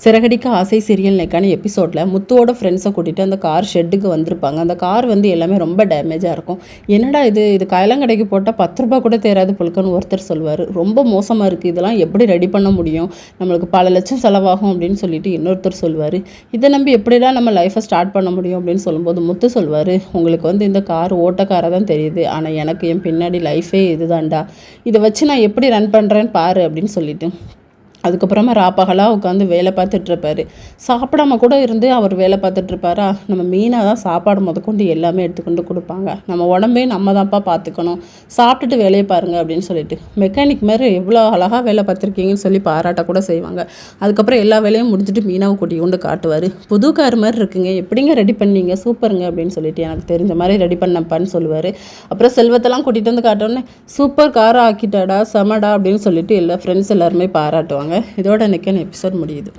சிறகடிக்க ஆசை சீரியல் நெக்கான எபிசோடில் முத்துவோட ஃப்ரெண்ட்ஸை கூட்டிகிட்டு அந்த கார் ஷெட்டுக்கு வந்திருப்பாங்க. அந்த கார் வந்து எல்லாமே ரொம்ப டேமேஜாக இருக்கும். என்னடா இது கைலங்கடைக்கு போட்டால் 10 ரூபா கூட தேராது பொழுக்கன்னு ஒருத்தர் சொல்லுவார். ரொம்ப மோசமாக இருக்குது, இதெல்லாம் எப்படி ரெடி பண்ண முடியும், நம்மளுக்கு பல லட்சம் செலவாகும் அப்படின்னு சொல்லிட்டு இன்னொருத்தர் சொல்லுவார். இதை நம்பி எப்படிடா நம்ம லைஃப்பை ஸ்டார்ட் பண்ண முடியும் அப்படின்னு சொல்லும்போது முத்து சொல்வார், உங்களுக்கு வந்து இந்த கார் ஓட்டக்காராக தான் தெரியுது, ஆனால் எனக்கு என் பின்னாடி லைஃபே இதுதான்டா, இதை வச்சு நான் எப்படி ரன் பண்ணுறேன்னு பாரு அப்படின்னு சொல்லிட்டு அதுக்கப்புறமா ராப்பகலாக உட்காந்து வேலை பார்த்துட்ருப்பாரு. சாப்பிடாம கூட இருந்து அவர் வேலை பார்த்துட்ருப்பாரா. நம்ம மீனாக தான் சாப்பாடு முதற்கொண்டு எல்லாமே எடுத்துக்கொண்டு கொடுப்பாங்க. நம்ம உடம்பையும் நம்ம தான்ப்பா பார்த்துக்கணும், சாப்பிட்டுட்டு வேலையை பாருங்கள் அப்படின்னு சொல்லிட்டு மெக்கானிக் மாதிரி எவ்வளோ அழகாக வேலை பார்த்துருக்கீங்கன்னு சொல்லி பாராட்ட கூட செய்வாங்க. அதுக்கப்புறம் எல்லா வேலையும் முடிஞ்சுட்டு மீனாவை கூட்டி கொண்டு காட்டுவார். புது கார் மாதிரி இருக்குங்க, எப்படிங்க ரெடி பண்ணீங்க, சூப்பருங்க அப்படின்னு சொல்லிட்டு எனக்கு தெரிஞ்ச மாதிரி ரெடி பண்ணப்பான்னு சொல்லுவார். அப்புறம் செல்வத்தெல்லாம் கூட்டிகிட்டு வந்து காட்டோன்னே சூப்பர் காராக ஆக்கிட்டாடா, செமடா அப்படின்னு சொல்லிட்டு எல்லா ஃப்ரெண்ட்ஸ் எல்லாருமே பாராட்டுவாங்க. இதோட இன்னைக்கான எபிசோட் முடியுது.